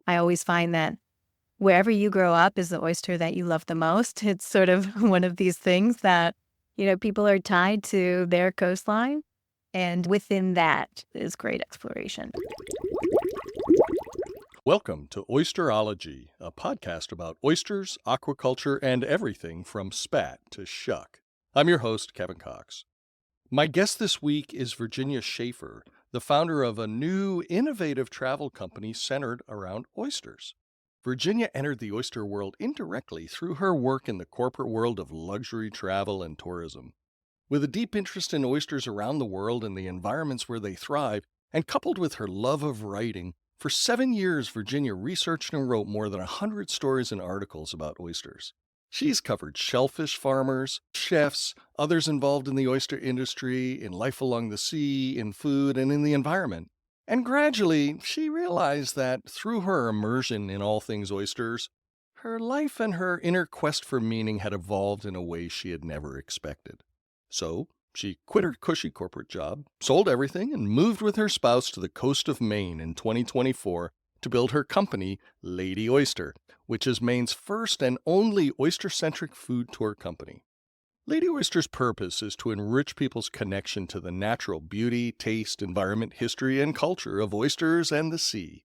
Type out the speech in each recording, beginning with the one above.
I always find that wherever you grow up is the oyster that you love the most. It's sort of one of these things that, people are tied to their coastline. And within that is great exploration. Welcome to Oyster-ology, a podcast about oysters, aquaculture, and everything from spat to shuck. I'm your host, Kevin Cox. My guest this week is Virginia Schaffer, the founder of a new, innovative travel company centered around oysters. Virginia entered the oyster world indirectly through her work in the corporate world of luxury travel and tourism. With a deep interest in oysters around the world and the environments where they thrive, and coupled with her love of writing, for 7 years, Virginia researched and wrote more than 100 stories and articles about oysters. She's covered shellfish farmers, chefs, others involved in the oyster industry, in life along the sea, in food, and in the environment. And gradually, she realized that through her immersion in all things oysters, her life and her inner quest for meaning had evolved in a way she had never expected. So, she quit her cushy corporate job, sold everything, and moved with her spouse to the coast of Maine in 2024 to build her company, Lady Oyster, which is Maine's first and only oyster-centric food tour company. Lady Oyster's purpose is to enrich people's connection to the natural beauty, taste, environment, history, and culture of oysters and the sea.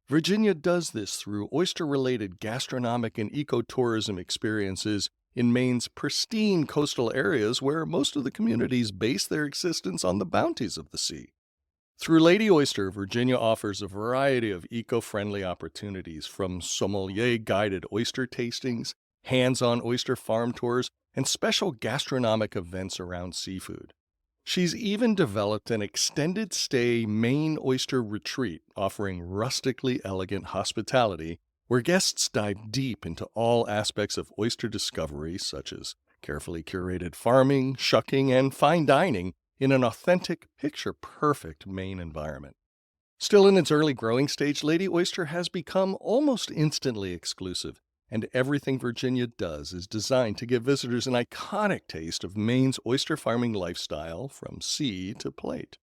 Virginia does this through oyster-related gastronomic and ecotourism experiences in Maine's pristine coastal areas where most of the communities base their existence on the bounties of the sea. Through Lady Oyster, Virginia offers a variety of eco-friendly opportunities from sommelier-guided oyster tastings, hands-on oyster farm tours, and special gastronomic events around seafood. She's even developed an extended-stay Maine oyster retreat offering rustically elegant hospitality where guests dive deep into all aspects of oyster discovery, such as carefully curated farming, shucking, and fine dining in an authentic, picture-perfect Maine environment. Still in its early growing stage, Lady Oyster has become almost instantly exclusive, and everything Virginia does is designed to give visitors an iconic taste of Maine's oyster farming lifestyle from sea to plate.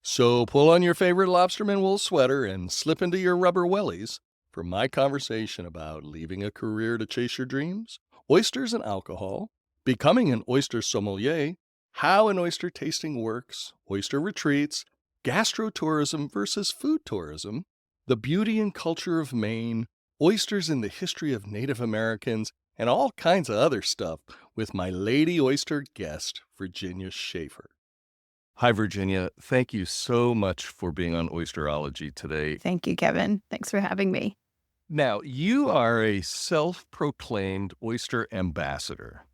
So pull on your favorite lobsterman wool sweater and slip into your rubber wellies for my conversation about leaving a career to chase your dreams, oysters and alcohol, becoming an oyster sommelier, how an oyster tasting works, oyster retreats, gastrotourism versus food tourism, the beauty and culture of Maine, oysters in the history of Native Americans, and all kinds of other stuff with my Lady Oyster guest, Virginia Schaffer. Hi, Virginia. Thank you so much for being on Oyster-ology today. Thank you, Kevin. Thanks for having me. Now, you are a self-proclaimed oyster ambassador.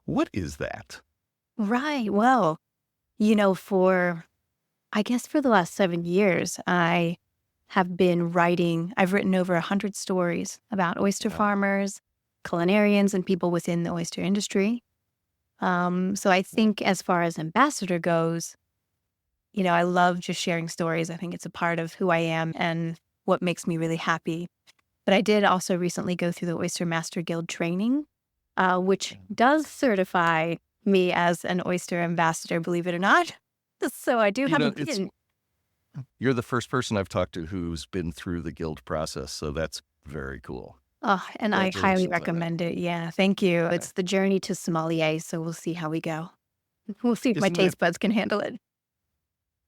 What is that? Right. Well, for the last 7 years, I have been I've written over 100 stories about oyster farmers, culinarians, and people within the oyster industry. So I think as far as ambassador goes, I love just sharing stories. I think it's a part of who I am and what makes me really happy. But I did also recently go through the Oyster Master Guild training, which does certify me as an oyster ambassador, believe it or not. So I do have a pin. You're the first person I've talked to who's been through the guild process, so that's very cool. Oh, and I highly recommend it. Yeah, thank you. It's the journey to sommelier, so we'll see how we go. We'll see if my taste buds can handle it.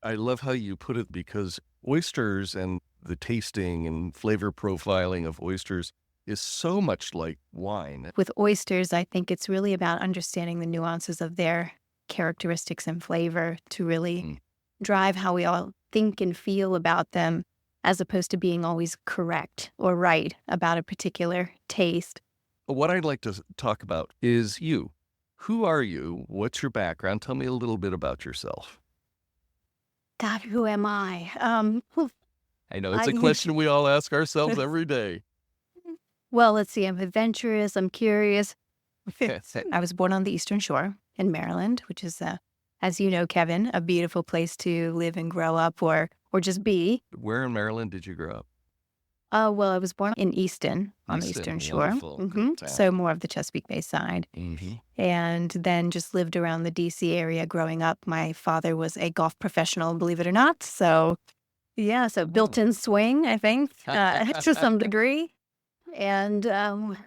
I love how you put it because oysters and the tasting and flavor profiling of oysters is so much like wine. With oysters, I think it's really about understanding the nuances of their characteristics and flavor to really drive how we all think and feel about them, as opposed to being always correct or right about a particular taste. What I'd like to talk about is you. Who are you? What's your background? Tell me a little bit about yourself. God, who am I? I know it's a question we all ask ourselves every day. Well, let's see. I'm adventurous. I'm curious. I was born on the Eastern Shore in Maryland, which is, as you know, Kevin, a beautiful place to live and grow up or just be. Where in Maryland did you grow up? Well, I was born in Easton on the Eastern Shore. So more of the Chesapeake Bay side. And then just lived around the D.C. area growing up. My father was a golf professional, believe it or not. So Yeah, so Oh. built-in swing, I think, to some degree. And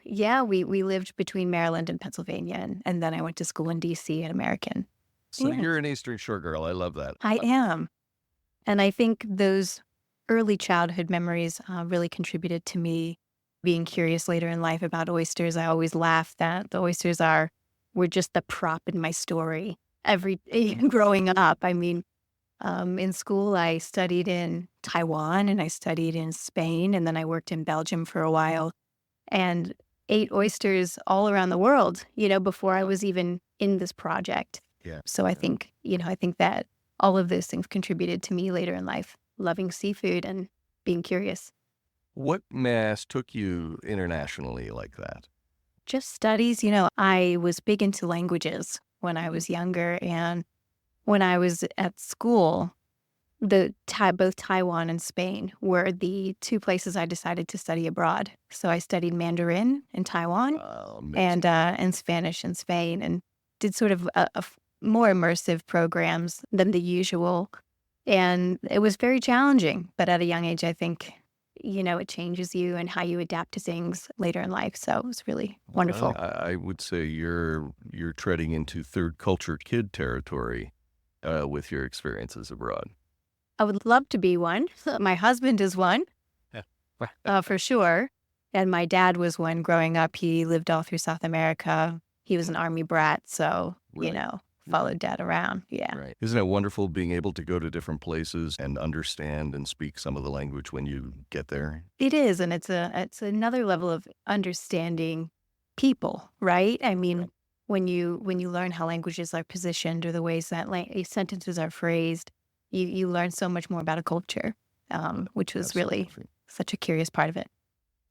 yeah, we lived between Maryland and Pennsylvania, and then I went to school in DC at American. So Yeah, you're an Eastern Shore girl. I love that. I am. And I think those early childhood memories really contributed to me being curious later in life about oysters. I always laugh that the oysters were just the prop in my story. Every growing up, I mean, in school, I studied in Taiwan and I studied in Spain, and then I worked in Belgium for a while and ate oysters all around the world, before I was even in this project. Yeah. So I think that all of those things contributed to me later in life, loving seafood and being curious. What mass took you internationally like that? Just studies, I was big into languages when I was younger. And when I was at school, both Taiwan and Spain were the two places I decided to study abroad. So I studied Mandarin in Taiwan Oh, amazing. and Spanish in Spain, and did sort of more immersive programs than the usual. And it was very challenging, but at a young age, I think, it changes you and how you adapt to things later in life. So it was really Well, wonderful. I would say you're treading into third culture kid territory with your experiences abroad. I would love to be one. My husband is one, for sure. And my dad was one growing up. He lived all through South America. He was an army brat, so, Right. followed dad around. Yeah. Right. Isn't it wonderful being able to go to different places and understand and speak some of the language when you get there? It is, and it's another level of understanding people, right? I mean, when you learn how languages are positioned or the ways that sentences are phrased, you learn so much more about a culture, which was really Absolutely. such a curious part of it.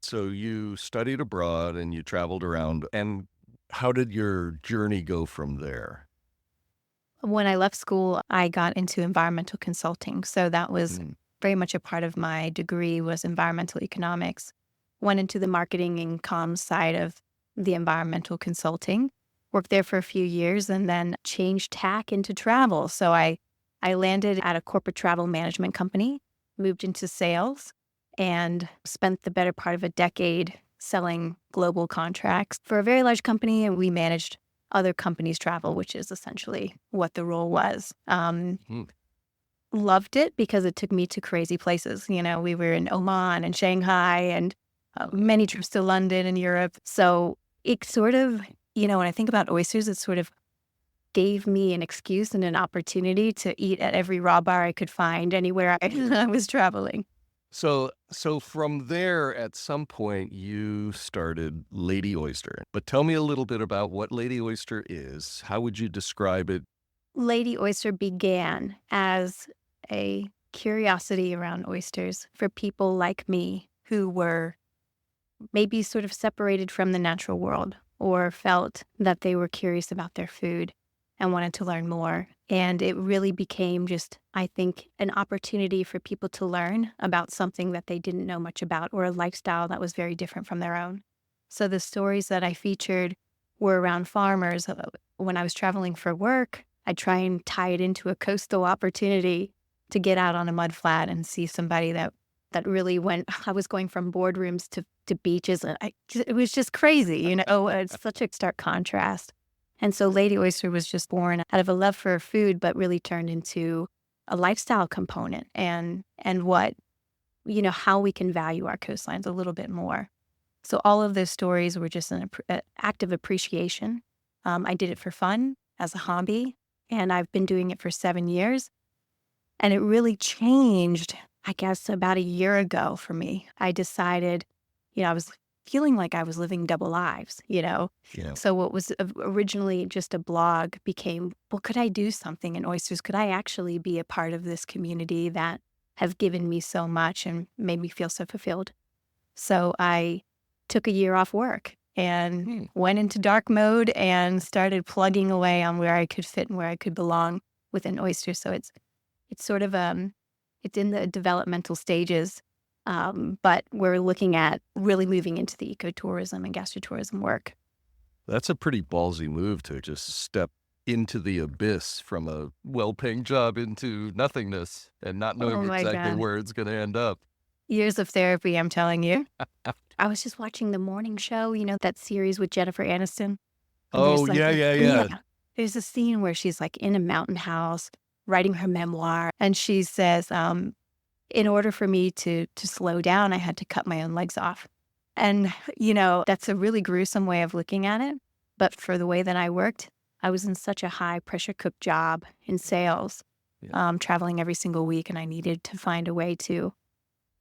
So you studied abroad and you traveled around. And how did your journey go from there? When I left school, I got into environmental consulting, so that was Mm. very much a part of my degree was environmental economics. Went into the marketing and comms side of the environmental consulting, worked there for a few years, and then changed tack into travel. So I landed at a corporate travel management company, moved into sales, and spent the better part of a decade selling global contracts for a very large company, and we managed other companies' travel, which is essentially what the role was. Hmm. Loved it because it took me to crazy places. We were in Oman and Shanghai and many trips to London and Europe. So it sort of, when I think about oysters, it sort of gave me an excuse and an opportunity to eat at every raw bar I could find anywhere I was traveling. So from there, at some point, you started Lady Oyster. But tell me a little bit about what Lady Oyster is. How would you describe it? Lady Oyster began as a curiosity around oysters for people like me who were maybe sort of separated from the natural world or felt that they were curious about their food and wanted to learn more. And it really became just, I think, an opportunity for people to learn about something that they didn't know much about or a lifestyle that was very different from their own. So the stories that I featured were around farmers. When I was traveling for work, I'd try and tie it into a coastal opportunity to get out on a mud flat and see somebody that really went. I was going from boardrooms to beaches, and it was just crazy, It's such a stark contrast. And so Lady Oyster was just born out of a love for food, but really turned into a lifestyle component and what, how we can value our coastlines a little bit more. So all of those stories were just an act of appreciation. I did it for fun as a hobby, and I've been doing it for 7 years. And it really changed, I guess, about a year ago for me. I decided, I was feeling like I was living double lives, Yeah. So what was originally just a blog became, well, could I do something in oysters? Could I actually be a part of this community that has given me so much and made me feel so fulfilled? So I took a year off work and went into dark mode and started plugging away on where I could fit and where I could belong within oysters. So it's sort of it's in the developmental stages, but we're looking at really moving into the ecotourism and gastrotourism work. That's a pretty ballsy move to just step into the abyss from a well-paying job into nothingness and not Oh knowing my exactly God. where it's going to end up. Years of therapy, I'm telling you. I was just watching the morning show, that series with Jennifer Aniston. And Oh, there's like, yeah, yeah, yeah, yeah. there's a scene where she's like in a mountain house writing her memoir. And she says, in order for me to slow down, I had to cut my own legs off. And, that's a really gruesome way of looking at it. But for the way that I worked, I was in such a high pressure cook job in sales, Yeah. traveling every single week. And I needed to find a way to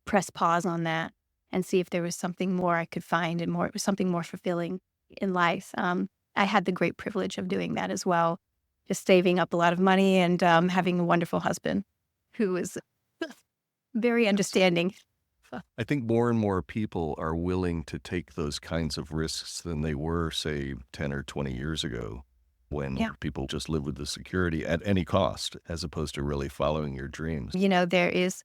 press pause on that and see if there was something more I could find and something more fulfilling in life. I had the great privilege of doing that as well, just saving up a lot of money and having a wonderful husband who was very understanding. I think more and more people are willing to take those kinds of risks than they were, say, 10 or 20 years ago, when Yeah. people just live with the security at any cost, as opposed to really following your dreams. There is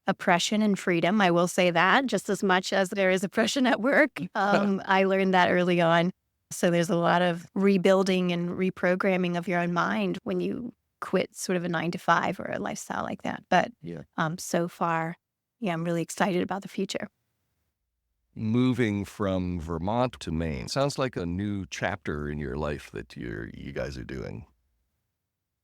oppression and freedom. I will say that just as much as there is oppression at work. I learned that early on. So there's a lot of rebuilding and reprogramming of your own mind when you quit sort of a 9 to 5 or a lifestyle like that. But Yeah. so far, yeah, I'm really excited about the future. Moving from Vermont to Maine sounds like a new chapter in your life that you guys are doing.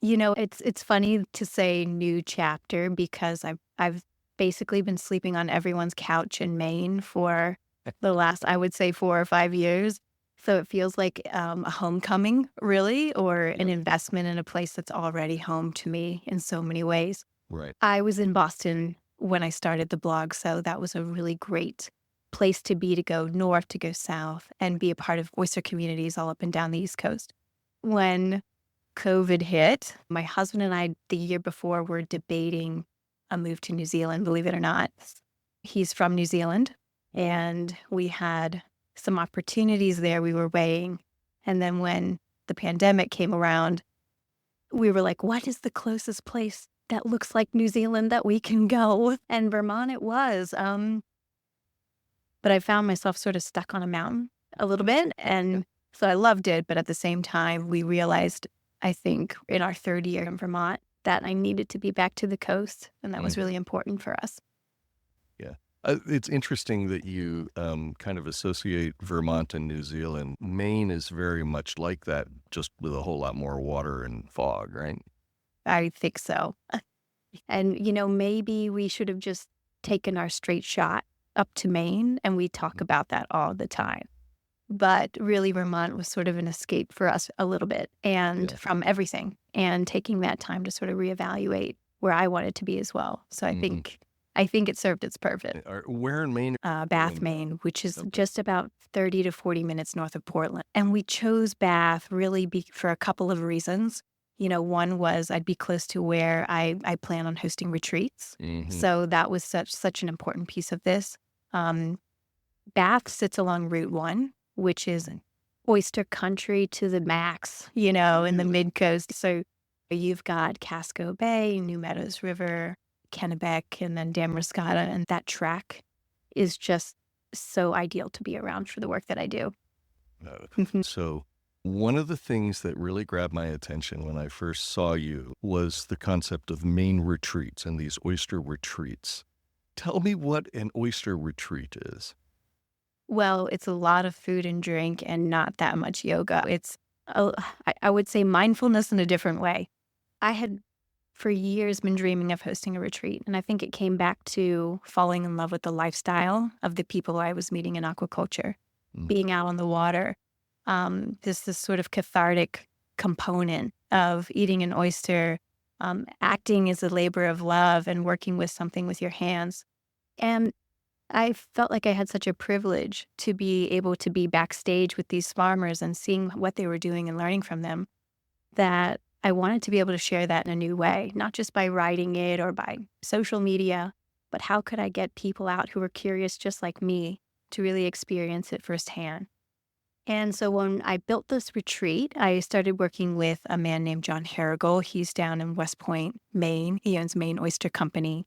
It's funny to say new chapter because I've basically been sleeping on everyone's couch in Maine for the last, I would say, 4 or 5 years. So it feels like a homecoming, really, or an investment in a place that's already home to me in so many ways. Right. I was in Boston when I started the blog, so that was a really great place to be, to go north, to go south, and be a part of oyster communities all up and down the East Coast. When COVID hit, my husband and I, the year before, were debating a move to New Zealand, believe it or not. He's from New Zealand, and we had some opportunities there we were weighing. And then when the pandemic came around, we were like, what is the closest place that looks like New Zealand that we can go? And Vermont it was. But I found myself sort of stuck on a mountain a little bit. And so I loved it. But at the same time, we realized, I think, in our third year in Vermont, that I needed to be back to the coast. And that was really important for us. Yeah. It's interesting that you kind of associate Vermont and New Zealand. Maine is very much like that, just with a whole lot more water and fog, right? I think so. And, maybe we should have just taken our straight shot up to Maine, and we talk about that all the time. But really, Vermont was sort of an escape for us a little bit, and from everything, and taking that time to sort of reevaluate where I wanted to be as well. So I think it served its purpose. Where in Maine? Bath, Maine, which is just about 30 to 40 minutes north of Portland. And we chose Bath really for a couple of reasons. One was I'd be close to where I plan on hosting retreats. So that was such an important piece of this. Bath sits along Route 1, which is oyster country to the max, in the mid-coast. So you've got Casco Bay, New Meadows River, Kennebec, and then Damariscotta. And that track is just so ideal to be around for the work that I do. So one of the things that really grabbed my attention when I first saw you was the concept of Maine retreats and these oyster retreats. Tell me what an oyster retreat is. Well, it's a lot of food and drink and not that much yoga. It's, I would say, mindfulness in a different way. I had for years been dreaming of hosting a retreat, and I think it came back to falling in love with the lifestyle of the people I was meeting in aquaculture, being out on the water. This sort of cathartic component of eating an oyster, acting as a labor of love and working with something with your hands. And I felt like I had such a privilege to be able to be backstage with these farmers and seeing what they were doing and learning from them, that I wanted to be able to share that in a new way, not just by writing it or by social media, but how could I get people out who were curious just like me to really experience it firsthand. And so when I built this retreat, I started working with a man named John Harrigal. He's down in West Point, Maine. He owns Maine Oyster Company.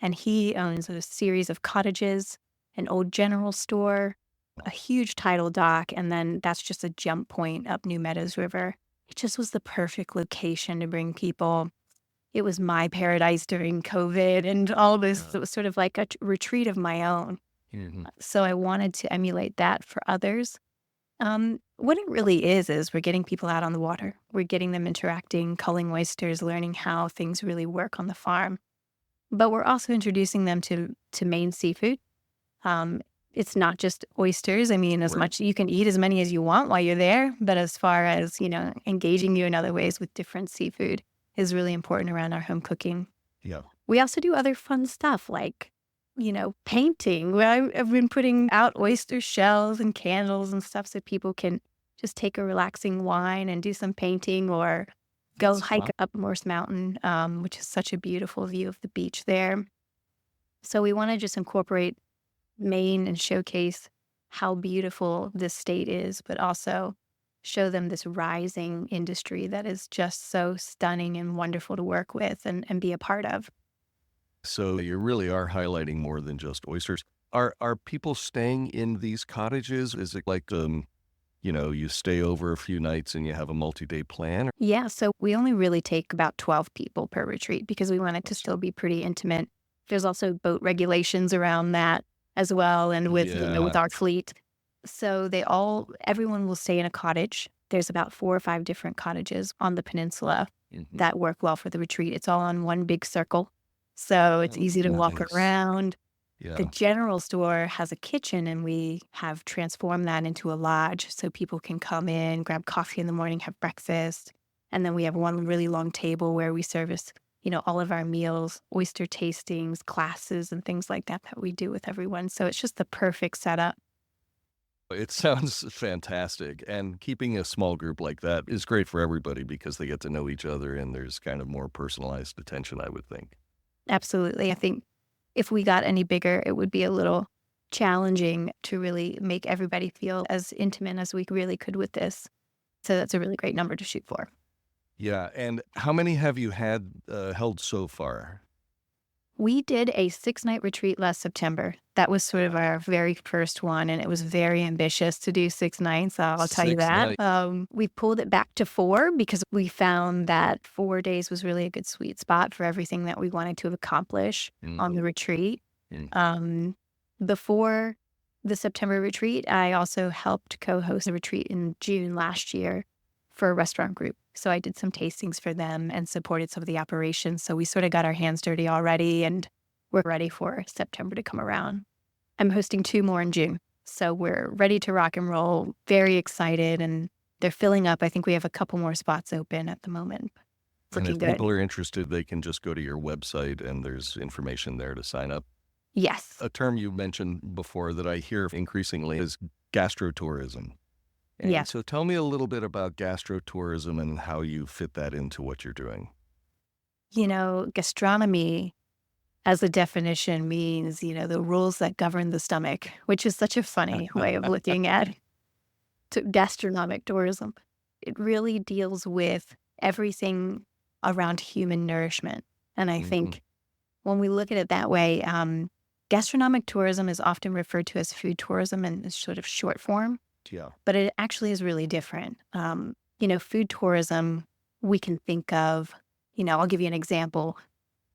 And he owns a series of cottages, an old general store, a huge tidal dock, and then that's just a jump point up New Meadows River. it just was the perfect location to bring people. It was my paradise during COVID and all this. It was sort of like a retreat of my own. Mhm. So I wanted to emulate that for others. What it really is we're getting people out on the water. We're getting them interacting, culling oysters, learning how things really work on the farm. But we're also introducing them to Maine seafood. Um, it's not just oysters. I mean, as Right. much you can eat as many as you want while you're there. But as far as, engaging you in other ways with different seafood is really important around our home cooking. Yeah. We also do other fun stuff like, painting. I've been putting out oyster shells and candles and stuff so people can just take a relaxing wine and do some painting or go That's hike fun. up Morse Mountain, which is such a beautiful view of the beach there. So we want to just incorporate Maine and showcase how beautiful this state is, but also show them this rising industry that is just so stunning and wonderful to work with and be a part of. So you really are highlighting more than just oysters. Are people staying in these cottages? Is it like you stay over a few nights and you have a multi-day plan? Yeah, so we only really take about 12 people per retreat because we want it to still be pretty intimate. There's also boat regulations around that as well, and with Yeah. our fleet. So everyone will stay in a cottage. There's about 4 or 5 different cottages on the peninsula Mhm. that work well for the retreat. It's all on one big circle, so it's Oh, easy to walk nice. around. The Yeah. general store has a kitchen, and we have transformed that into a lodge so people can come in, grab coffee in the morning, have breakfast. And then we have one really long table where we service, all of our meals, oyster tastings, classes, and things like that we do with everyone. So it's just the perfect setup. It sounds fantastic. And keeping a small group like that is great for everybody because they get to know each other and there's kind of more personalized attention, I would think. Absolutely. I think if we got any bigger, it would be a little challenging to really make everybody feel as intimate as we really could with this. So that's a really great number to shoot for. Yeah. And how many have you had held so far? We did a 6-night retreat last September. That was sort of our very first one, and it was very ambitious to do 6 nights, I'll tell you Six that. nights. We pulled it back to 4 because we found that 4 days was really a good sweet spot for everything that we wanted to accomplish on the Mhm. retreat. Mhm. Um, Before the September retreat, I also helped co-host a retreat in June last year for a restaurant group. So I did some tastings for them and supported some of the operations. So we sort of got our hands dirty already and we're ready for September to come around. I'm hosting 2 more in June. So we're ready to rock and roll, very excited, and they're filling up. I think we have a couple more spots open at the moment. It's And looking if good. people are interested, they can just go to your website and there's information there to sign up. Yes. A term you mentioned before that I hear increasingly is gastrotourism. And Yes. so tell me a little bit about gastrotourism and how you fit that into what you're doing. Gastronomy as a definition means, the rules that govern the stomach, which is such a funny way of looking at gastronomic tourism. It really deals with everything around human nourishment. And I Mhm. think when we look at it that way, gastronomic tourism is often referred to as food tourism in sort of short form, Yeah. but it actually is really different. Food tourism, we can think of, I'll give you an example.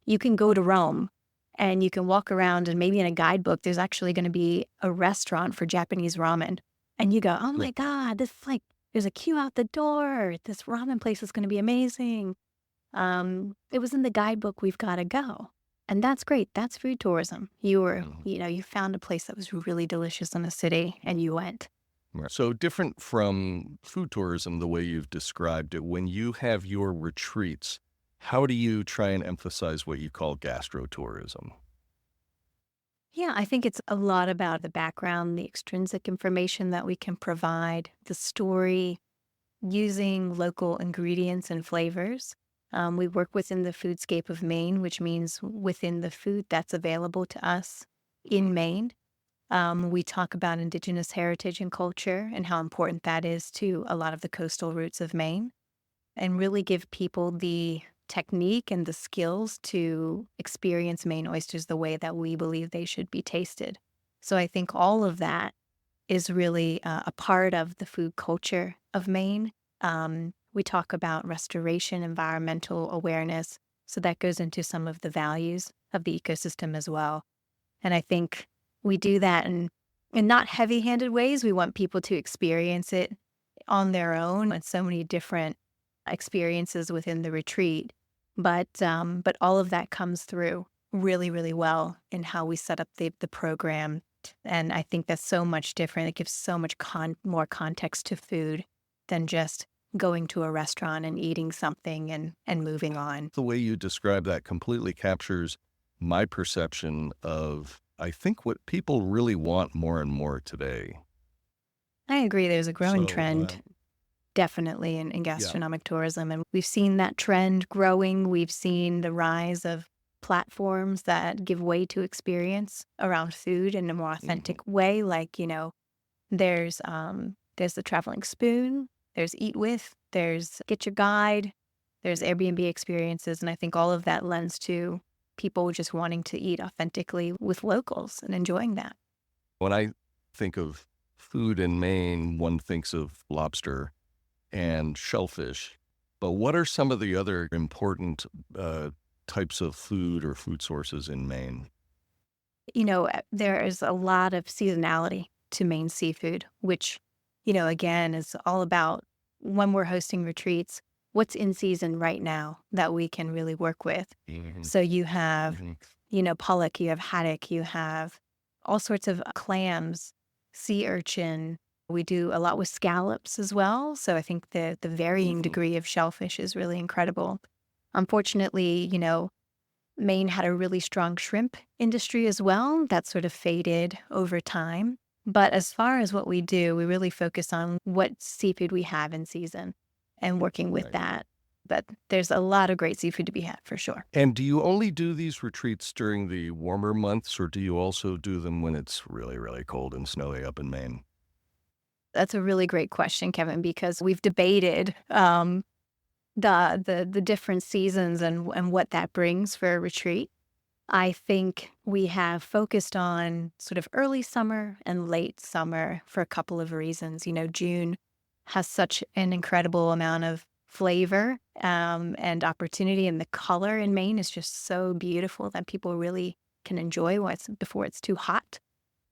You can go to Rome and you can walk around and maybe in a guidebook, there's actually going to be a restaurant for Japanese ramen. And you go, oh Yeah. my God, there's a queue out the door. This ramen place is going to be amazing. It was in the guidebook, we've got to go. And that's great. That's food tourism. Mhm. You found a place that was really delicious in the city and you went. Right. So different from food tourism, the way you've described it, when you have your retreats, how do you try and emphasize what you call gastrotourism? Yeah, I think it's a lot about the background, the extrinsic information that we can provide, the story, using local ingredients and flavors. We work within the foodscape of Maine, which means within the food that's available to us in Maine. We talk about Indigenous heritage and culture and how important that is to a lot of the coastal roots of Maine, and really give people the technique and the skills to experience Maine oysters the way that we believe they should be tasted. So I think all of that is really a part of the food culture of Maine. We talk about restoration, environmental awareness. So that goes into some of the values of the ecosystem as well. And I think we do that in not heavy-handed ways. We want people to experience it on their own and so many different experiences within the retreat. But all of that comes through really, really well in how we set up the program. And I think that's so much different. It gives so much more context to food than just going to a restaurant and eating something and moving on. The way you describe that completely captures my perception of, I think, what people really want more and more today. I agree. There's a growing So, trend, definitely, in gastronomic tourism. And we've seen that trend growing. We've seen the rise of platforms that give way to experience around food in a more authentic way. Like, there's the Traveling Spoon, there's Eat With, there's Get Your Guide, there's Airbnb experiences. And I think all of that lends to people just wanting to eat authentically with locals and enjoying that. when I think of food in Maine, one thinks of lobster and shellfish. But what are some of the other important types of food or food sources in Maine? There is a lot of seasonality to Maine seafood, which, again, is all about when we're hosting retreats, what's in season right now that we can really work with. So you have, pollock, you have haddock, you have all sorts of clams, sea urchin. We do a lot with scallops as well. So I think the varying degree of shellfish is really incredible. Unfortunately, Maine had a really strong shrimp industry as well. That sort of faded over time. But as far as what we do, we really focus on what seafood we have in season and working with Right. that. But there's a lot of great seafood to be had for sure. And do you only do these retreats during the warmer months, or do you also do them when it's really, really cold and snowy up in Maine? That's a really great question, Kevin, because we've debated the different seasons and what that brings for a retreat. I think we have focused on sort of early summer and late summer for a couple of reasons. June has such an incredible amount of flavor and opportunity, and the color in Maine is just so beautiful that people really can enjoy before it's too hot.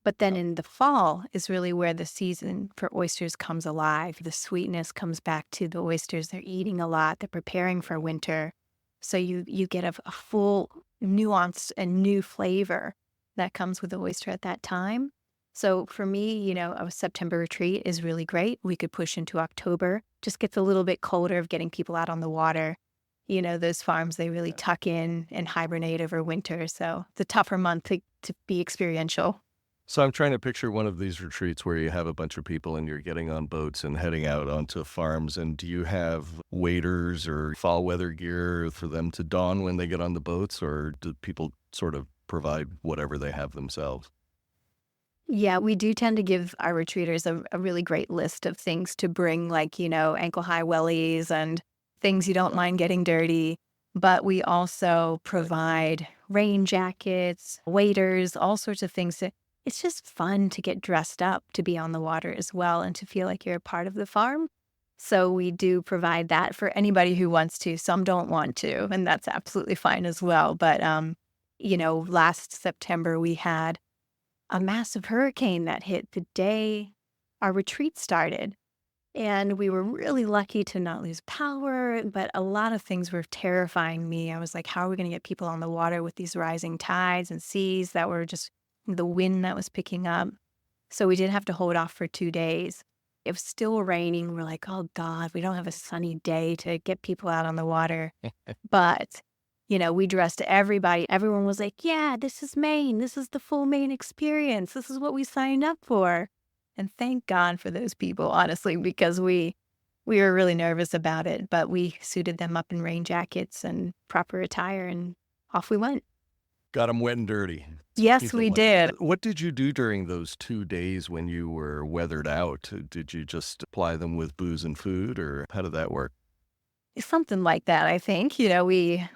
But then in the fall is really where the season for oysters comes alive. The sweetness comes back to the oysters. They're eating a lot. They're preparing for winter. So you get a full nuanced and new flavor that comes with the oyster at that time. So for me, a September retreat is really great. We could push into October. Just gets a little bit colder of getting people out on the water. Those farms, they really tuck in and hibernate over winter. So it's a tougher month to be experiential. So I'm trying to picture one of these retreats where you have a bunch of people and you're getting on boats and heading out onto farms. And do you have waders or fall weather gear for them to don when they get on the boats, or do people sort of provide whatever they have themselves? Yeah, we do tend to give our retreaters a really great list of things to bring, like, ankle-high wellies and things you don't mind getting dirty. But we also provide rain jackets, waders, all sorts of things. It's just fun to get dressed up to be on the water as well and to feel like you're a part of the farm. So we do provide that for anybody who wants to. Some don't want to, and that's absolutely fine as well. But, last September we had a massive hurricane that hit the day our retreat started. And we were really lucky to not lose power, but a lot of things were terrifying me. I was like, how are we going to get people on the water with these rising tides and seas that were just the wind that was picking up? So we did have to hold off for 2 days. It was still raining. We're like, oh God, we don't have a sunny day to get people out on the water. But, we dressed everybody. Everyone was like, yeah, this is Maine. This is the full Maine experience. This is what we signed up for. And thank God for those people, honestly, because we were really nervous about it. But we suited them up in rain jackets and proper attire, and off we went. Got them wet and dirty. Yes, People we like- did. What did you do during those 2 days when you were weathered out? Did you just apply them with booze and food, or how did that work? Something like that, I think.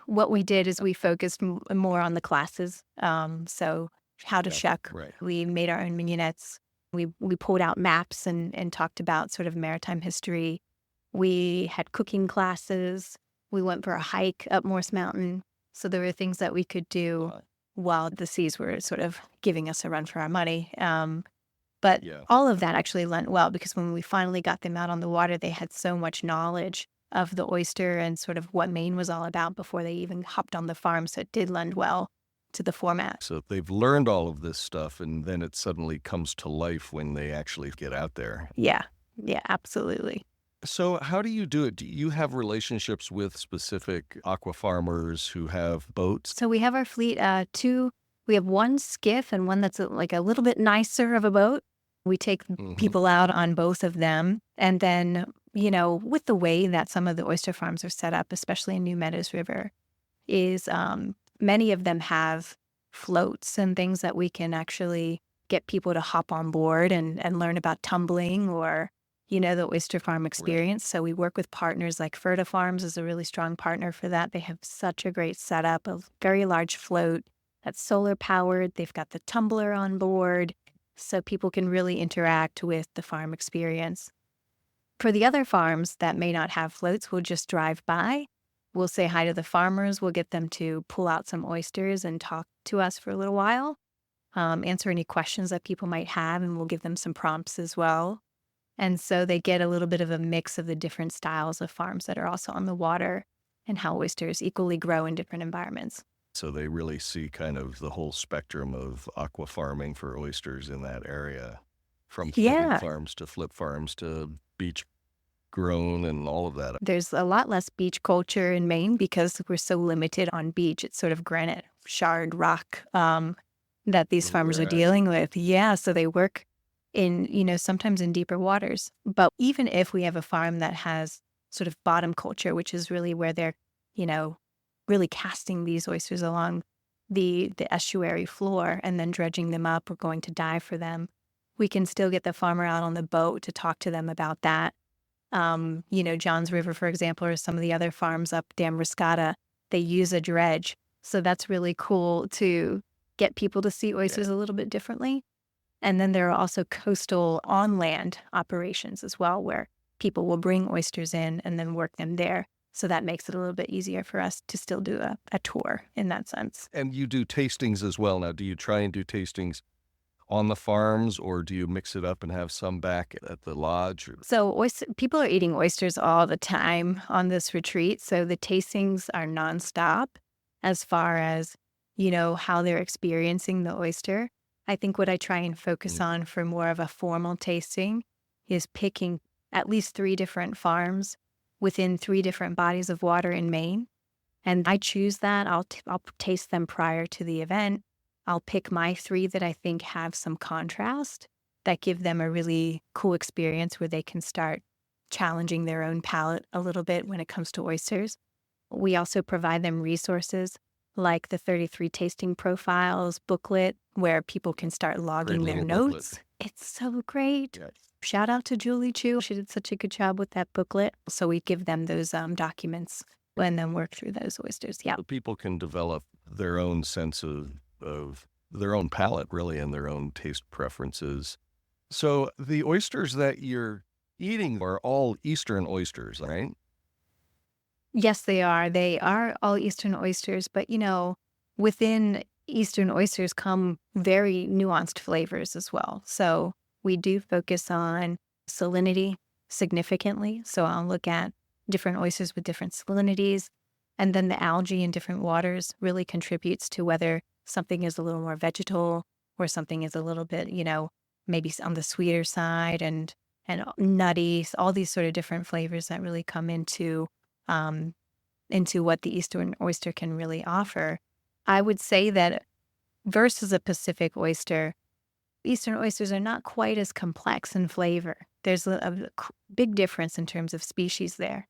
What we did is we focused more on the classes. So how to Yeah, shuck. right. We made our own mignonettes. We pulled out maps and talked about sort of maritime history. We had cooking classes. We went for a hike up Morse Mountain. So there were things that we could do while the seas were sort of giving us a run for our money. But Yeah. all of that actually lent well, because when we finally got them out on the water, they had so much knowledge of the oyster and sort of what Maine was all about before they even hopped on the farm. So it did lend well to the format. So they've learned all of this stuff, and then it suddenly comes to life when they actually get out there. Yeah, absolutely. So how do you do it? Do you have relationships with specific aqua farmers who have boats? So we have our fleet, we have one skiff and one that's like a little bit nicer of a boat. We take people out on both of them. And then, with the way that some of the oyster farms are set up, especially in New Meadows River, is many of them have floats and things that we can actually get people to hop on board and learn about tumbling or, the oyster farm experience. So we work with partners like Ferta Farms is a really strong partner for that. They have such a great setup, a very large float that's solar powered. They've got the tumbler on board, so people can really interact with the farm experience. For the other farms that may not have floats, we'll just drive by. We'll say hi to the farmers. We'll get them to pull out some oysters and talk to us for a little while, answer any questions that people might have, and we'll give them some prompts as well. And so they get a little bit of a mix of the different styles of farms that are also on the water and how oysters equally grow in different environments. So they really see kind of the whole spectrum of aqua farming for oysters in that area, from floating farms to flip farms to beach grown and all of that. There's a lot less beach culture in Maine because we're so limited on beach. It's sort of granite, shard rock that these farmers are dealing with. Yeah, so they work in, sometimes in deeper waters. But even if we have a farm that has sort of bottom culture, which is really where they're, really casting these oysters along the estuary floor and then dredging them up or going to dive for them, we can still get the farmer out on the boat to talk to them about that. Johns River, for example, or some of the other farms up Dam Riscata, they use a dredge. So that's really cool to get people to see oysters a little bit differently. And then there are also coastal on-land operations as well, where people will bring oysters in and then work them there. So that makes it a little bit easier for us to still do a tour in that sense. And you do tastings as well. Now, do you try and do tastings on the farms, or do you mix it up and have some back at the lodge? So people are eating oysters all the time on this retreat. So the tastings are nonstop as far as, how they're experiencing the oyster. I think what I try and focus on for more of a formal tasting is picking at least 3 different farms within 3 different bodies of water in Maine. And I choose that. I'll taste them prior to the event. I'll pick my 3 that I think have some contrast that give them a really cool experience where they can start challenging their own palate a little bit when it comes to oysters. We also provide them resources like the 33 Tasting Profiles booklet, where people can start logging their notes. Booklet. It's so great. Yes. Shout out to Julie Chu. She did such a good job with that booklet. So we give them those documents and then work through those oysters. Yeah. So people can develop their own sense of their own palate, really, and their own taste preferences. So the oysters that you're eating are all Eastern oysters, right? Yes, they are. They are all Eastern oysters, but within Eastern oysters come very nuanced flavors as well. So we do focus on salinity significantly. So I'll look at different oysters with different salinities, and then the algae in different waters really contributes to whether something is a little more vegetal or something is a little bit, maybe on the sweeter side and nutty, all these sort of different flavors that really come into what the Eastern oyster can really offer. I would say that versus a Pacific oyster, Eastern oysters are not quite as complex in flavor. There's a big difference in terms of species there.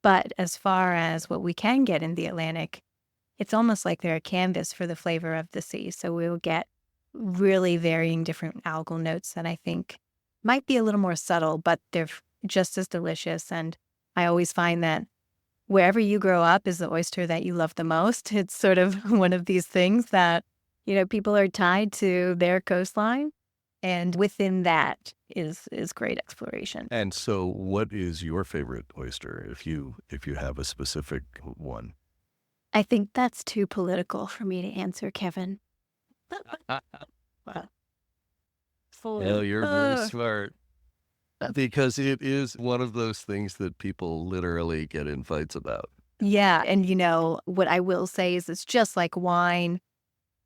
But as far as what we can get in the Atlantic, it's almost like they're a canvas for the flavor of the sea. So we'll get really varying different algal notes that I think might be a little more subtle, but they're just as delicious. And I always find that wherever you grow up is the oyster that you love the most. It's sort of one of these things that, people are tied to their coastline. And within that is great exploration. And so what is your favorite oyster if you have a specific one? I think that's too political for me to answer, Kevin. Wow. Well, you're very smart. Because it is one of those things that people literally get in fights about. Yeah. And, what I will say is it's just like wine.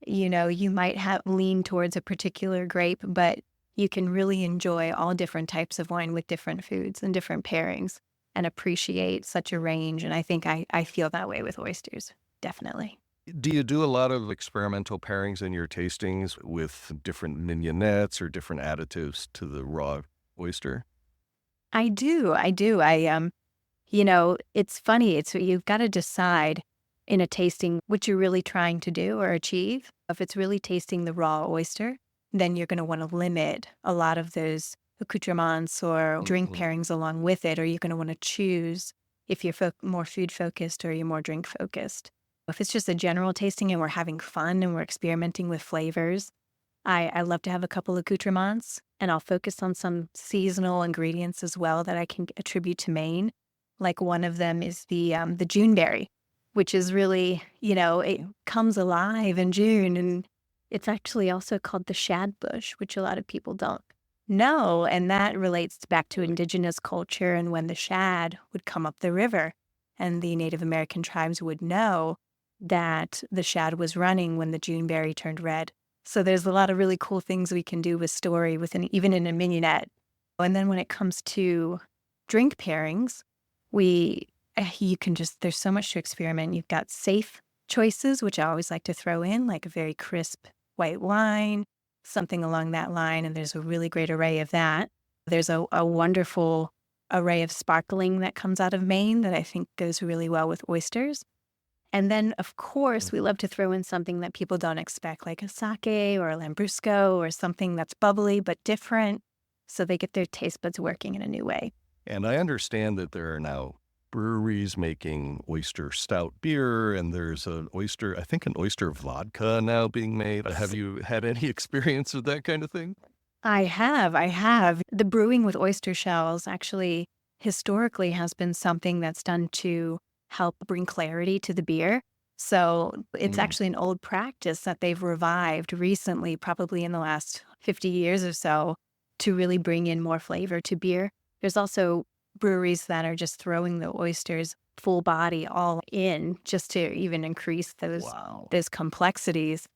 You might have lean towards a particular grape, but you can really enjoy all different types of wine with different foods and different pairings and appreciate such a range. And I think I feel that way with oysters. Definitely. Do you do a lot of experimental pairings in your tastings with different mignonettes or different additives to the raw oyster? I do. It's funny. You've got to decide in a tasting what you're really trying to do or achieve. If it's really tasting the raw oyster, then you're going to want to limit a lot of those accoutrements or drink pairings along with it, or you're going to want to choose if you're more food focused or you're more drink focused. If it's just a general tasting and we're having fun and we're experimenting with flavors, I love to have a couple accoutrements, and I'll focus on some seasonal ingredients as well that I can attribute to Maine. Like one of them is the Juneberry, which is really, it comes alive in June, and it's actually also called the shad bush, which a lot of people don't know, and that relates back to indigenous culture and when the shad would come up the river, and the Native American tribes would know that the shad was running when the Juneberry turned red. So there's a lot of really cool things we can do with story even in a mignonette. And then when it comes to drink pairings, there's so much to experiment. You've got safe choices, which I always like to throw in, like a very crisp white wine, something along that line. And there's a really great array of that. There's a wonderful array of sparkling that comes out of Maine that I think goes really well with oysters. And then, of course, we love to throw in something that people don't expect, like a sake or a lambrusco or something that's bubbly but different, so they get their taste buds working in a new way. And I understand that there are now breweries making oyster stout beer, and there's an oyster vodka now being made. Have you had any experience with that kind of thing? I have. The brewing with oyster shells actually historically has been something that's done to help bring clarity to the beer. So it's actually an old practice that they've revived recently, probably in the last 50 years or so, to really bring in more flavor to beer. There's also breweries that are just throwing the oysters full body all in just to even increase those complexities.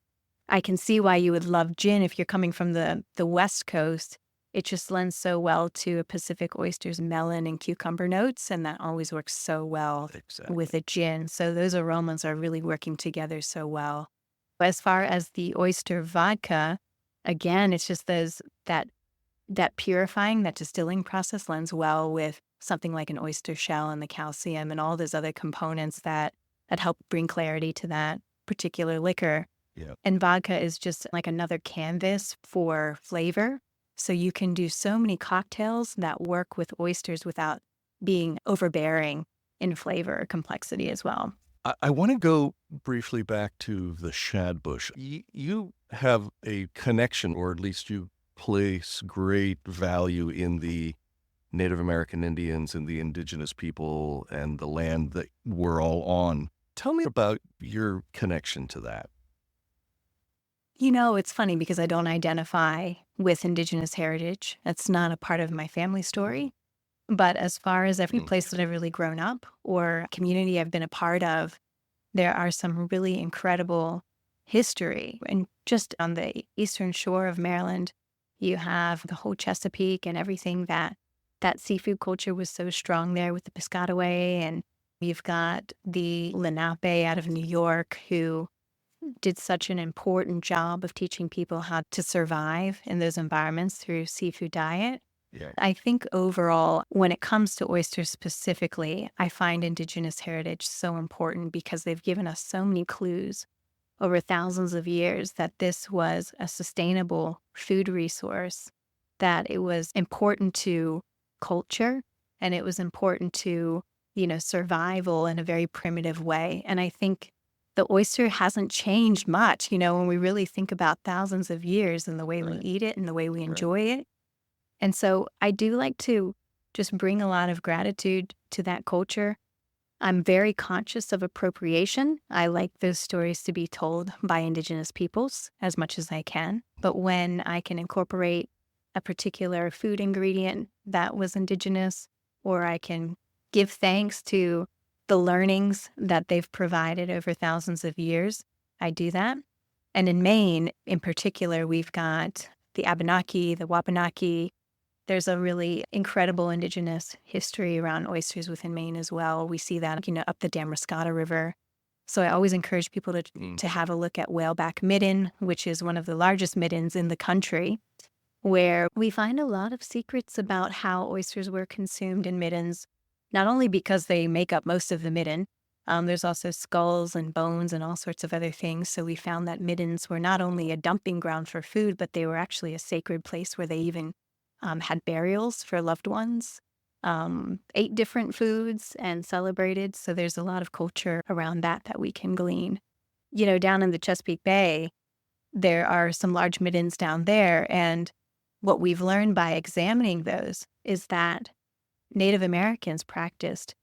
I can see why you would love gin if you're coming from the West Coast. It just lends so well to a Pacific oyster's melon and cucumber notes, and that always works so well with a gin. So those aromas are really working together so well. As far as the oyster vodka, again, it's just that purifying, that distilling process lends well with something like an oyster shell and the calcium and all those other components that help bring clarity to that particular liquor. Yeah. And vodka is just like another canvas for flavor. So you can do so many cocktails that work with oysters without being overbearing in flavor or complexity as well. I want to go briefly back to the shad bush. You have a connection, or at least you place great value in the Native American Indians and the indigenous people and the land that we're all on. Tell me about your connection to that. It's funny because I don't identify with indigenous heritage. That's not a part of my family story. But as far as every place that I've really grown up or community I've been a part of, there are some really incredible history. And just on the eastern shore of Maryland, you have the whole Chesapeake and everything that seafood culture was so strong there with the Piscataway. And you've got the Lenape out of New York who did such an important job of teaching people how to survive in those environments through seafood diet. Yeah. I think overall, when it comes to oysters specifically, I find indigenous heritage so important because they've given us so many clues over thousands of years that this was a sustainable food resource, that it was important to culture, and it was important to, survival in a very primitive way. And I think the oyster hasn't changed much, when we really think about thousands of years and the way we Right. eat it and the way we Right. enjoy it. And so I do like to just bring a lot of gratitude to that culture. I'm very conscious of appropriation. I like those stories to be told by Indigenous peoples as much as I can. But when I can incorporate a particular food ingredient that was Indigenous, or I can give thanks to the learnings that they've provided over thousands of years, I do that. And in Maine, in particular, we've got the Abenaki, the Wabanaki. There's a really incredible Indigenous history around oysters within Maine as well. We see that, up the Damariscotta River. So I always encourage people to have a look at Whaleback Midden, which is one of the largest middens in the country, where we find a lot of secrets about how oysters were consumed in middens, not only because they make up most of the midden. There's also skulls and bones and all sorts of other things. So we found that middens were not only a dumping ground for food, but they were actually a sacred place where they even had burials for loved ones, ate different foods and celebrated. So there's a lot of culture around that we can glean. Down in the Chesapeake Bay, there are some large middens down there. And what we've learned by examining those is that Native Americans practiced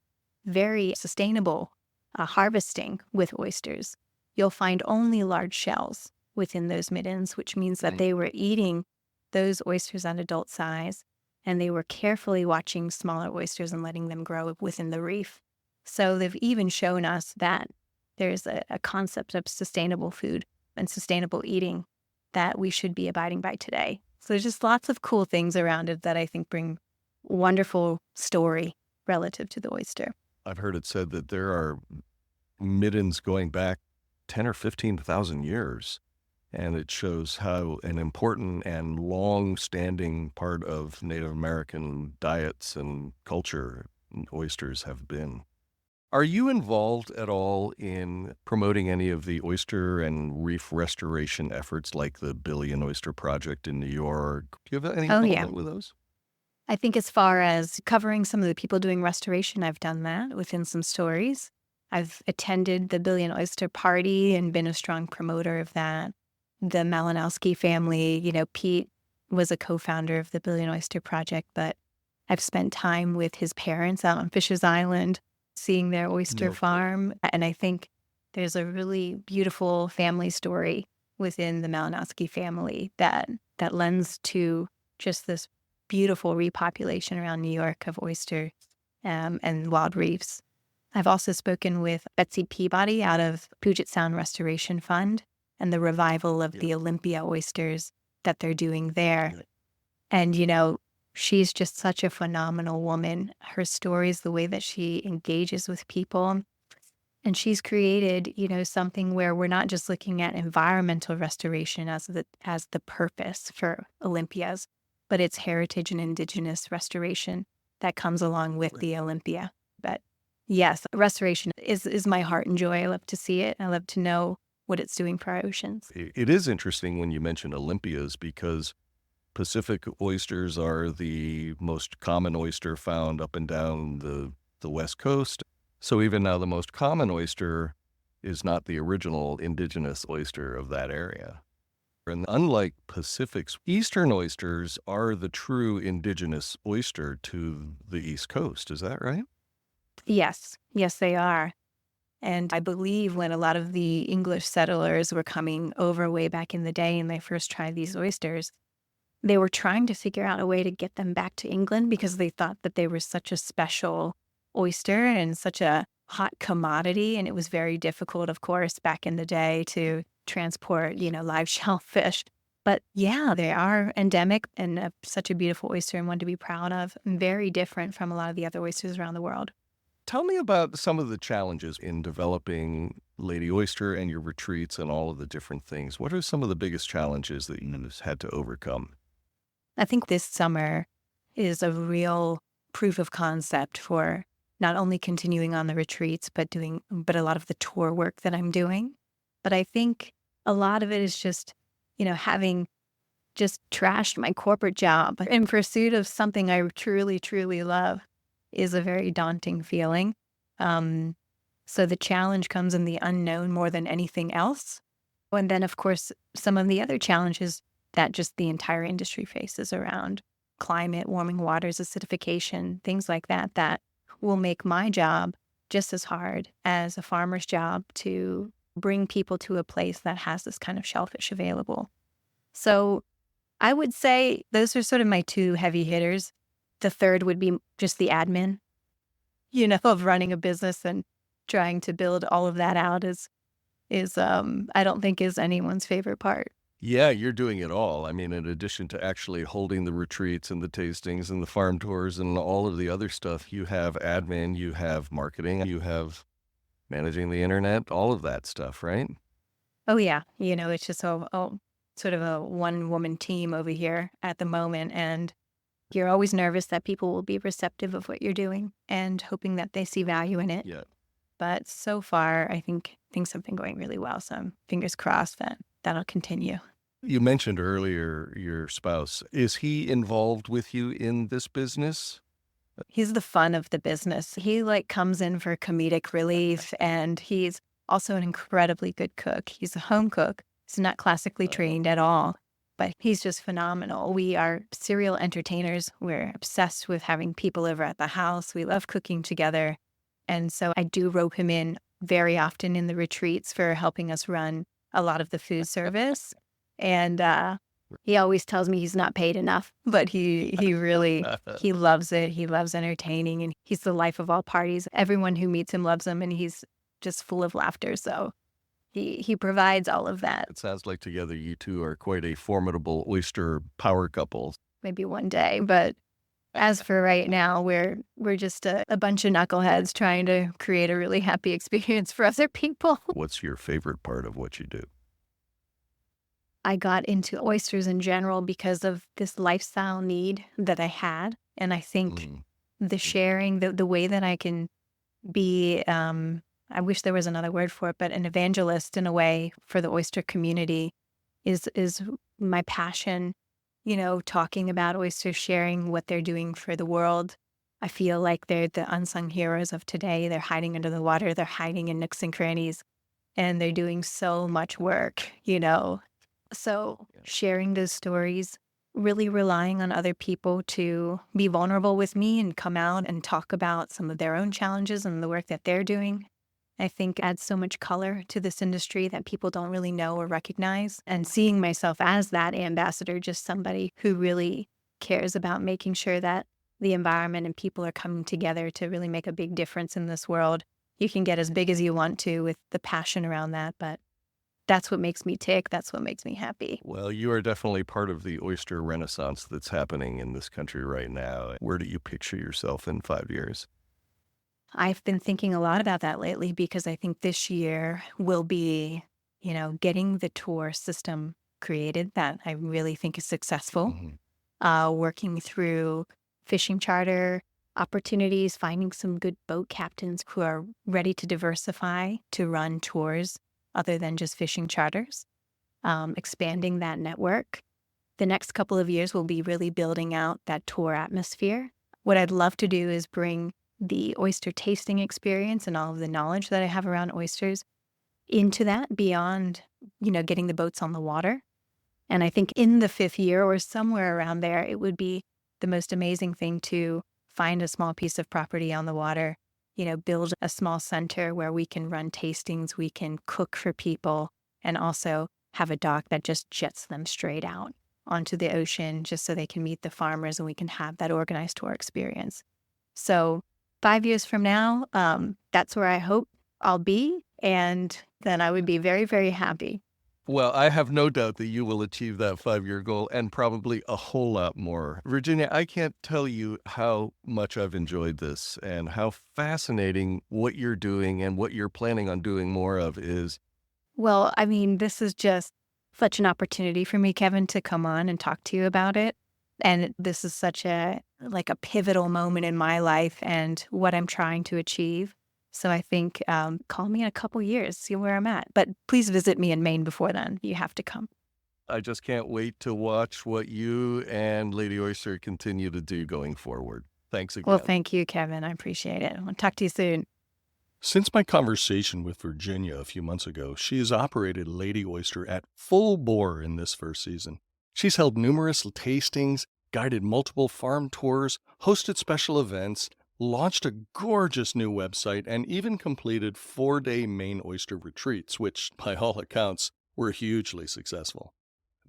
very sustainable harvesting with oysters. You'll find only large shells within those middens, which means that they were eating those oysters at adult size, and they were carefully watching smaller oysters and letting them grow within the reef. So they've even shown us that there's a concept of sustainable food and sustainable eating that we should be abiding by today. So there's just lots of cool things around it that I think bring wonderful story relative to the oyster. I've heard it said that there are middens going back 10 or 15,000 years. And it shows how an important and long-standing part of Native American diets and culture oysters have been. Are you involved at all in promoting any of the oyster and reef restoration efforts like the Billion Oyster Project in New York? Do you have any involvement with those? I think as far as covering some of the people doing restoration, I've done that within some stories. I've attended the Billion Oyster Party and been a strong promoter of that. The Malinowski family, Pete was a co-founder of the Billion Oyster Project, but I've spent time with his parents out on Fisher's Island, seeing their oyster farm. And I think there's a really beautiful family story within the Malinowski family that lends to just this beautiful repopulation around New York of oyster and wild reefs. I've also spoken with Betsy Peabody out of Puget Sound Restoration Fund and the revival of the Olympia oysters that they're doing there. And, she's just such a phenomenal woman. Her stories, the way that she engages with people. And she's created, something where we're not just looking at environmental restoration as the purpose for Olympias, but it's heritage and indigenous restoration that comes along with the Olympia. But yes, restoration is my heart and joy. I love to see it. I love to know what it's doing for our oceans. It is interesting when you mention Olympias because Pacific oysters are the most common oyster found up and down the West Coast. So even now the most common oyster is not the original indigenous oyster of that area. And unlike Pacific's, Eastern oysters are the true indigenous oyster to the East Coast. Is that right? Yes, they are. And I believe when a lot of the English settlers were coming over way back in the day and they first tried these oysters, they were trying to figure out a way to get them back to England because they thought that they were such a special oyster and such a hot commodity. And it was very difficult, of course, back in the day to transport, live shellfish. But yeah, they are endemic and such a beautiful oyster and one to be proud of, and very different from a lot of the other oysters around the world. Tell me about some of the challenges in developing Lady Oyster and your retreats and all of the different things. What are some of the biggest challenges that you've had to overcome? I think this summer is a real proof of concept for not only continuing on the retreats, but a lot of the tour work that I'm doing. But I think a lot of it is just, having just trashed my corporate job in pursuit of something I truly, truly love is a very daunting feeling. So the challenge comes in the unknown more than anything else. And then, of course, some of the other challenges that just the entire industry faces around climate, warming waters, acidification, things like that, that will make my job just as hard as a farmer's job to bring people to a place that has this kind of shellfish available. So I would say those are sort of my two heavy hitters. The third would be just the admin, of running a business and trying to build all of that out is I don't think is anyone's favorite part. Yeah, you're doing it all. I mean, in addition to actually holding the retreats and the tastings and the farm tours and all of the other stuff, you have admin, you have marketing, you have managing the internet, all of that stuff, right? Oh yeah, it's just sort of a one-woman team over here at the moment, and you're always nervous that people will be receptive of what you're doing and hoping that they see value in it. Yeah. But so far, I think things have been going really well, so I'm fingers crossed that that'll continue. You mentioned earlier your spouse. Is he involved with you in this business? He's the fun of the business. He comes in for comedic relief, and he's also an incredibly good cook. He's a home cook. He's not classically trained at all, but he's just phenomenal. We are serial entertainers. We're obsessed with having people over at the house. We love cooking together. And so I do rope him in very often in the retreats for helping us run a lot of the food service. And he always tells me he's not paid enough, but he really, he loves it. He loves entertaining, and he's the life of all parties. Everyone who meets him loves him, and he's just full of laughter. So he provides all of that. It sounds like together you two are quite a formidable oyster power couple. Maybe one day, but as for right now, we're just a bunch of knuckleheads trying to create a really happy experience for other people. What's your favorite part of what you do? I got into oysters in general because of this lifestyle need that I had. And I think the sharing, the way that I can be, I wish there was another word for it, but an evangelist in a way for the oyster community is my passion. Talking about oysters, sharing what they're doing for the world. I feel like they're the unsung heroes of today. They're hiding under the water. They're hiding in nooks and crannies, and they're doing so much work, So sharing those stories, really relying on other people to be vulnerable with me and come out and talk about some of their own challenges and the work that they're doing, I think adds so much color to this industry that people don't really know or recognize. And seeing myself as that ambassador, just somebody who really cares about making sure that the environment and people are coming together to really make a big difference in this world. You can get as big as you want to with the passion around that, but that's what makes me tick. That's what makes me happy. Well, you are definitely part of the oyster renaissance that's happening in this country right now. Where do you picture yourself in 5 years? I've been thinking a lot about that lately because I think this year will be, getting the tour system created that I really think is successful. Working through fishing charter opportunities, finding some good boat captains who are ready to diversify to run tours other than just fishing charters, expanding that network. The next couple of years will be really building out that tour atmosphere. What I'd love to do is bring the oyster tasting experience and all of the knowledge that I have around oysters into that beyond, getting the boats on the water. And I think in the 5th year or somewhere around there, it would be the most amazing thing to find a small piece of property on the water, build a small center where we can run tastings, we can cook for people, and also have a dock that just jets them straight out onto the ocean just so they can meet the farmers and we can have that organized tour experience. So 5 years from now, that's where I hope I'll be, and then I would be very, very happy. Well, I have no doubt that you will achieve that 5-year goal and probably a whole lot more. Virginia, I can't tell you how much I've enjoyed this and how fascinating what you're doing and what you're planning on doing more of is. Well, I mean, this is just such an opportunity for me, Kevin, to come on and talk to you about it. And this is such a pivotal moment in my life and what I'm trying to achieve. So I think call me in a couple years, see where I'm at. But please visit me in Maine before then. You have to come. I just can't wait to watch what you and Lady Oyster continue to do going forward. Thanks again. Well, thank you, Kevin. I appreciate it. I'll talk to you soon. Since my conversation with Virginia a few months ago, she has operated Lady Oyster at full bore in this first season. She's held numerous tastings, guided multiple farm tours, hosted special events, launched a gorgeous new website, and even completed 4-day Maine oyster retreats, which, by all accounts, were hugely successful.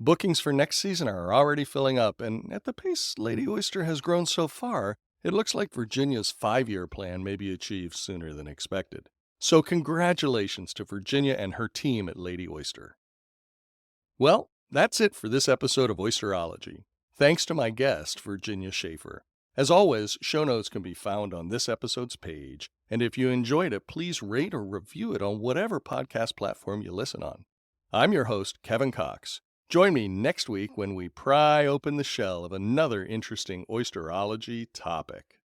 Bookings for next season are already filling up, and at the pace Lady Oyster has grown so far, it looks like Virginia's 5-year plan may be achieved sooner than expected. So congratulations to Virginia and her team at Lady Oyster. Well, that's it for this episode of Oyster-ology. Thanks to my guest, Virginia Schaffer. As always, show notes can be found on this episode's page, and if you enjoyed it, please rate or review it on whatever podcast platform you listen on. I'm your host, Kevin Cox. Join me next week when we pry open the shell of another interesting oysterology topic.